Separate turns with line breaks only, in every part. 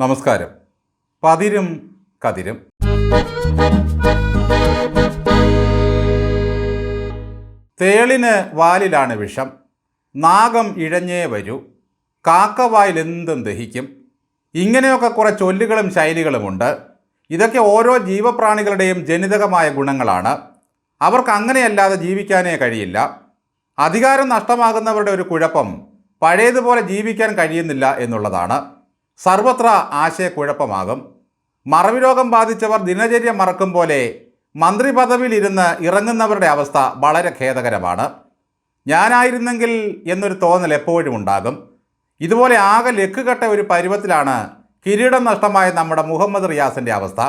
നമസ്കാരം. പതിരും കതിരും. തേളിന് വാലിലാണ് വിഷം, നാഗം ഇഴഞ്ഞേ വരൂ, കാക്കവായിൽ എന്തും ദഹിക്കും. ഇങ്ങനെയൊക്കെ കുറേ ചൊല്ലുകളും ശൈലികളുമുണ്ട്. ഇതൊക്കെ ഓരോ ജീവപ്രാണികളുടെയും ജനിതകമായ ഗുണങ്ങളാണ്. അവർക്ക് അങ്ങനെയല്ലാതെ ജീവിക്കാനേ കഴിയില്ല. അധികാരം നഷ്ടമാകുന്നവരുടെ ഒരു കുഴപ്പം പഴയതുപോലെ ജീവിക്കാൻ കഴിയുന്നില്ല എന്നുള്ളതാണ്. സർവത്ര ആശയക്കുഴപ്പമാകും. മറവി രോഗം ബാധിച്ചവർ ദിനചര്യ മറക്കും പോലെ മന്ത്രി പദവിയിലിരുന്ന് ഇറങ്ങുന്നവരുടെ അവസ്ഥ വളരെ ഖേദകരമാണ്. ഞാനായിരുന്നെങ്കിൽ എന്നൊരു തോന്നൽ എപ്പോഴും ഉണ്ടാകും. ഇതുപോലെ ആകെ ലക്കുകെട്ട ഒരു പരുവത്തിലാണ് കിരീടം നഷ്ടമായ നമ്മുടെ മുഹമ്മദ് റിയാസിൻ്റെ അവസ്ഥ.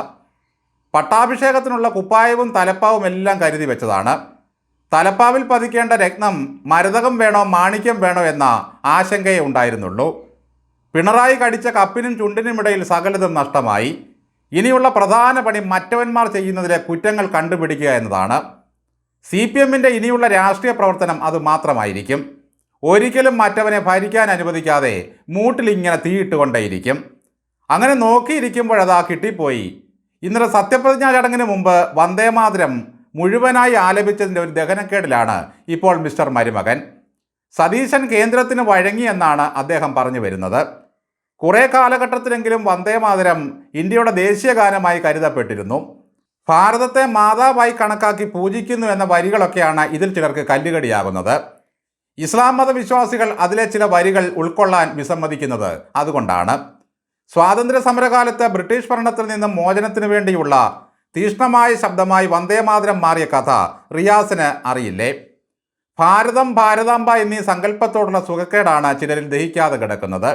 പട്ടാഭിഷേകത്തിനുള്ള കുപ്പായവും തലപ്പാവും എല്ലാം കരുതി വെച്ചതാണ്. തലപ്പാവിൽ പതിക്കേണ്ട രത്നം മരതകം വേണോ മാണിക്യം വേണോ എന്ന ആശങ്കയേ ഉണ്ടായിരുന്നുള്ളൂ. പിണറായി കടിച്ച കപ്പിനും ചുണ്ടിനുമിടയിൽ സകലതും നഷ്ടമായി. ഇനിയുള്ള പ്രധാന പണി മറ്റവന്മാർ ചെയ്യുന്നതിലെ കുറ്റങ്ങൾ കണ്ടുപിടിക്കുക എന്നതാണ്. CPM-ൻ്റെ ഇനിയുള്ള രാഷ്ട്രീയ പ്രവർത്തനം അതുമാത്രമായിരിക്കും. ഒരിക്കലും മറ്റവനെ ഭരിക്കാൻ അനുവദിക്കാതെ മൂട്ടിലിങ്ങനെ തീയിട്ടുകൊണ്ടേയിരിക്കും. അങ്ങനെ നോക്കിയിരിക്കുമ്പോഴതാ കിട്ടിപ്പോയി. ഇന്നലെ സത്യപ്രതിജ്ഞാ ചടങ്ങിന് മുമ്പ് വന്ദേമാതരം മുഴുവനായി ആലപിച്ചതിൻ്റെ ഒരു ദഹനക്കേടിലാണ് ഇപ്പോൾ മിസ്റ്റർ മരുമകൻ. സതീശൻ കേന്ദ്രത്തിന് വഴങ്ങിയെന്നാണ് അദ്ദേഹം പറഞ്ഞു വരുന്നത്. കുറേ കാലഘട്ടത്തിലെങ്കിലും വന്ദേമാതരം ഇന്ത്യയുടെ ദേശീയ ഗാനമായി കരുതപ്പെട്ടിരുന്നു. ഭാരതത്തെ മാതാവായി കണക്കാക്കി പൂജിക്കുന്നു എന്ന വരികളൊക്കെയാണ് ഇതിൽ ചിലർക്ക് കല്ലുകടിയാകുന്നത്. ഇസ്ലാം മതവിശ്വാസികൾ അതിലെ ചില വരികൾ ഉൾക്കൊള്ളാൻ വിസമ്മതിക്കുന്നത് അതുകൊണ്ടാണ്. സ്വാതന്ത്ര്യ സമരകാലത്ത് ബ്രിട്ടീഷ് ഭരണത്തിൽ നിന്നും മോചനത്തിനു വേണ്ടിയുള്ള തീക്ഷ്ണമായ ശബ്ദമായി വന്ദേമാതരം മാറിയ കഥ റിയാസിന് അറിയില്ലേ? ഭാരതം, ഭാരതാംബ എന്നീ സങ്കല്പത്തോടുള്ള സുഖക്കേടാണ് ചിലരിൽ ദഹിക്കാതെ കിടക്കുന്നത്.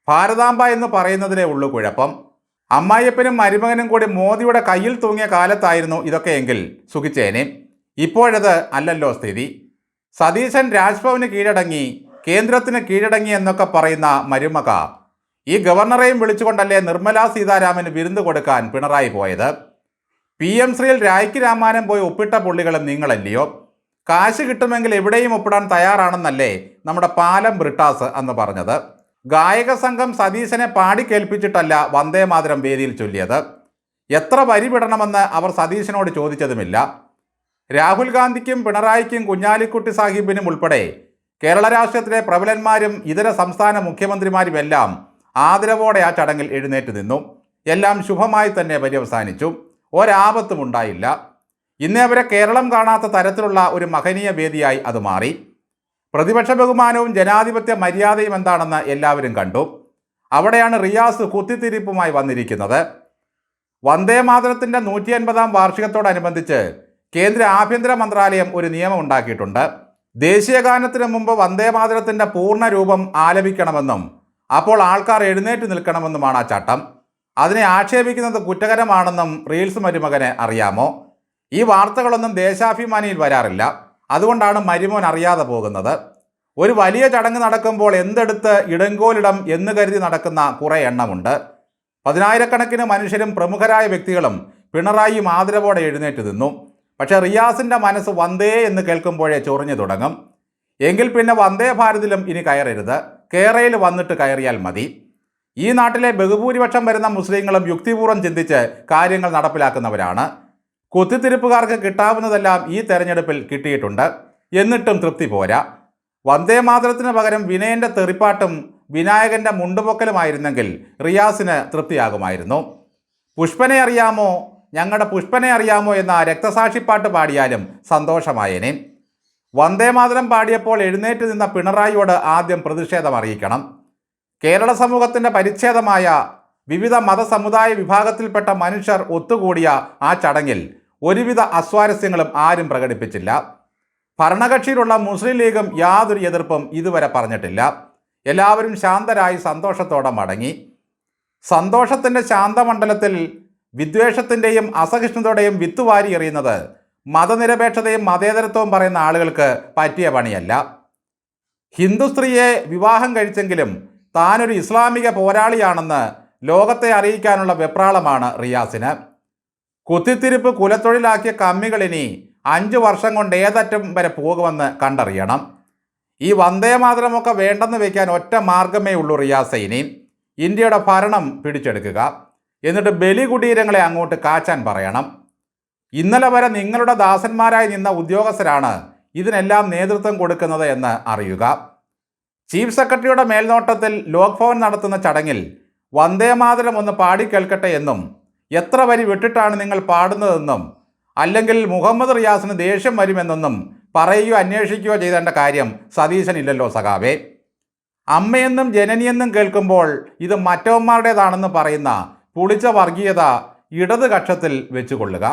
ഭാരതാംബ എന്ന് പറയുന്നതിലേ ഉള്ളു കുഴപ്പം. അമ്മായിയപ്പനും മരുമകനും കൂടി മോദിയുടെ കയ്യിൽ തൂങ്ങിയ കാലത്തായിരുന്നു ഇതൊക്കെയെങ്കിൽ സുഖിച്ചേനെ. ഇപ്പോഴത് അല്ലല്ലോ സ്ഥിതി. സതീശൻ രാജ്ഭവന് കീഴടങ്ങി, കേന്ദ്രത്തിന് കീഴടങ്ങി എന്നൊക്കെ പറയുന്ന മരുമക ഈ ഗവർണറെയും വിളിച്ചുകൊണ്ടല്ലേ നിർമ്മലാ സീതാരാമന് വിരുന്ന് കൊടുക്കാൻ പിണറായി പോയത്? PM ശ്രീയിൽ രായ്ക്ക് രാമാനം പോയി ഒപ്പിട്ട പുള്ളികളും നിങ്ങളല്ലയോ? കാശ് കിട്ടുമെങ്കിൽ എവിടെയും ഒപ്പിടാൻ തയ്യാറാണെന്നല്ലേ നമ്മുടെ പാലം ബ്രിട്ടാസ് അന്ന് പറഞ്ഞത്. ഗായക സംഘം സതീശനെ പാടിക്കേൽപ്പിച്ചിട്ടല്ല വന്ദേമാതരം വേദിയിൽ ചൊല്ലിയത്. എത്ര വരി വിടണമെന്ന് അവർ സതീശനോട് ചോദിച്ചതുമില്ല. രാഹുൽ ഗാന്ധിക്കും പിണറായിക്കും കുഞ്ഞാലിക്കുട്ടി സാഹിബിനും ഉൾപ്പെടെ കേരള രാഷ്ട്രീയത്തിലെ പ്രബലന്മാരും ഇതര സംസ്ഥാന മുഖ്യമന്ത്രിമാരുമെല്ലാം ആദരവോടെ ആ ചടങ്ങിൽ എഴുന്നേറ്റ് നിന്നു. എല്ലാം ശുഭമായി തന്നെ പര്യവസാനിച്ചു. ഒരാപത്തും ഉണ്ടായില്ല. ഇന്നേ വരെ കേരളം കാണാത്ത തരത്തിലുള്ള ഒരു മഹനീയ വേദിയായി അത് മാറി. പ്രതിപക്ഷ ബഹുമാനവും ജനാധിപത്യ മര്യാദയും എന്താണെന്ന് എല്ലാവരും കണ്ടു. അവിടെയാണ് റിയാസ് കുത്തിത്തിരിപ്പുമായി വന്നിരിക്കുന്നത്. വന്ദേമാതരത്തിൻ്റെ 150-ാം വാർഷികത്തോടനുബന്ധിച്ച് കേന്ദ്ര ആഭ്യന്തര മന്ത്രാലയം ഒരു നിയമം ഉണ്ടാക്കിയിട്ടുണ്ട്. ദേശീയഗാനത്തിന് മുമ്പ് വന്ദേമാതരത്തിൻ്റെ പൂർണ്ണ രൂപം ആലപിക്കണമെന്നും അപ്പോൾ ആൾക്കാർ എഴുന്നേറ്റ് നിൽക്കണമെന്നുമാണ് ആ ചട്ടം. അതിനെ ആക്ഷേപിക്കുന്നത് കുറ്റകരമാണെന്നും റീൽസ് മരുമകന് അറിയാമോ? ഈ വാർത്തകളൊന്നും ദേശാഭിമാനിയിൽ വരാറില്ല. അതുകൊണ്ടാണ് മരുമോൻ അറിയാതെ പോകുന്നത്. ഒരു വലിയ ചടങ്ങ് നടക്കുമ്പോൾ എന്തെടുത്ത് ഇടങ്കോലിടം എന്ന് കരുതി നടക്കുന്ന കുറേ എണ്ണമുണ്ട്. 10,000-കണക്കിന് മനുഷ്യരും പ്രമുഖരായ വ്യക്തികളും പിണറായിയും ആദരവോടെ എഴുന്നേറ്റ് നിന്നു. പക്ഷേ റിയാസിൻ്റെ മനസ്സ് വന്ദേ എന്ന് കേൾക്കുമ്പോഴേ ചൊറിഞ്ഞു തുടങ്ങും. എങ്കിൽ പിന്നെ വന്ദേ ഭാരതിലും ഇനി കയറരുത്, കേരളയിൽ വന്നിട്ട് കയറിയാൽ മതി. ഈ നാട്ടിലെ ബഹുഭൂരിപക്ഷം വരുന്ന മുസ്ലിങ്ങളും യുക്തിപൂർവ്വം ചിന്തിച്ച് കാര്യങ്ങൾ നടപ്പിലാക്കുന്നവരാണ്. കുത്തിത്തിരിപ്പുകാർക്ക് കിട്ടാവുന്നതെല്ലാം ഈ തെരഞ്ഞെടുപ്പിൽ കിട്ടിയിട്ടുണ്ട്. എന്നിട്ടും തൃപ്തി പോരാ. വന്ദേമാതരത്തിന് പകരം വിനയൻ്റെ തെറിപ്പാട്ടും വിനായകൻ്റെ മുണ്ടുപൊക്കലുമായിരുന്നെങ്കിൽ റിയാസിന് തൃപ്തിയാകുമായിരുന്നു. പുഷ്പനെ അറിയാമോ, ഞങ്ങളുടെ പുഷ്പനെ അറിയാമോ എന്ന രക്തസാക്ഷിപ്പാട്ട് പാടിയാലും സന്തോഷമായേനെ. വന്ദേമാതരം പാടിയപ്പോൾ എഴുന്നേറ്റ് നിന്ന പിണറായിയോട് ആദ്യം പ്രതിഷേധം അറിയിക്കണം. കേരള സമൂഹത്തിൻ്റെ പരിച്ഛേദമായ വിവിധ മതസമുദായ വിഭാഗത്തിൽപ്പെട്ട മനുഷ്യർ ഒത്തുകൂടിയ ആ ചടങ്ങിൽ ഒരുവിധ അസ്വാരസ്യങ്ങളും ആരും പ്രകടിപ്പിച്ചില്ല. ഭരണകക്ഷിയിലുള്ള മുസ്ലിം ലീഗും യാതൊരു എതിർപ്പും ഇതുവരെ പറഞ്ഞിട്ടില്ല. എല്ലാവരും ശാന്തരായി സന്തോഷത്തോടെ മടങ്ങി. സന്തോഷത്തിൻ്റെ ശാന്തമണ്ഡലത്തിൽ വിദ്വേഷത്തിൻ്റെയും അസഹിഷ്ണുതയുടെയും വിത്തുവാരി എറിയുന്നത് മതനിരപേക്ഷതയും മതേതരത്വവും പറയുന്ന ആളുകൾക്ക് പറ്റിയ പണിയല്ല. ഹിന്ദു സ്ത്രീയെ വിവാഹം കഴിച്ചെങ്കിലും താനൊരു ഇസ്ലാമിക പോരാളിയാണെന്ന് ലോകത്തെ അറിയിക്കാനുള്ള വെപ്രാളമാണ് റിയാസിന്. കുത്തിത്തിരിപ്പ് കുലത്തൊഴിലാക്കിയ കമ്മികളിനി 5 വർഷം കൊണ്ട് ഏതറ്റം വരെ പോകുമെന്ന് കണ്ടറിയണം. ഈ വന്ദേമാതരമൊക്കെ വേണ്ടെന്ന് വയ്ക്കാൻ ഒറ്റ മാർഗമേ ഉള്ളൂ റിയാസൈനി. ഇന്ത്യയുടെ ഭരണം പിടിച്ചെടുക്കുക. എന്നിട്ട് ബലികുടീരങ്ങളെ അങ്ങോട്ട് കാച്ചാൻ പറയണം. ഇന്നലെ വരെ നിങ്ങളുടെ ദാസന്മാരായി നിന്ന ഉദ്യോഗസ്ഥരാണ് ഇതിനെല്ലാം നേതൃത്വം കൊടുക്കുന്നത് എന്ന് അറിയുക. ചീഫ് സെക്രട്ടറിയുടെ മേൽനോട്ടത്തിൽ ലോക്ഭവൻ നടത്തുന്ന ചടങ്ങിൽ വന്ദേമാതരം ഒന്ന് പാടിക്കേൾക്കട്ടെ എന്നും എത്ര വരി വിട്ടിട്ടാണ് നിങ്ങൾ പാടുന്നതെന്നും അല്ലെങ്കിൽ മുഹമ്മദ് റിയാസിന് ദേഷ്യം വരുമെന്നൊന്നും പറയുകയോ അന്വേഷിക്കുകയോ ചെയ്തേണ്ട കാര്യം സതീശനില്ലല്ലോ സഖാവേ. അമ്മയെന്നും ജനനിയെന്നും കേൾക്കുമ്പോൾ ഇത് മറ്റവന്മാരുടേതാണെന്ന് പറയുന്ന പുളിച്ച വർഗീയത ഇടത് കക്ഷത്തിൽ വെച്ചുകൊള്ളുക.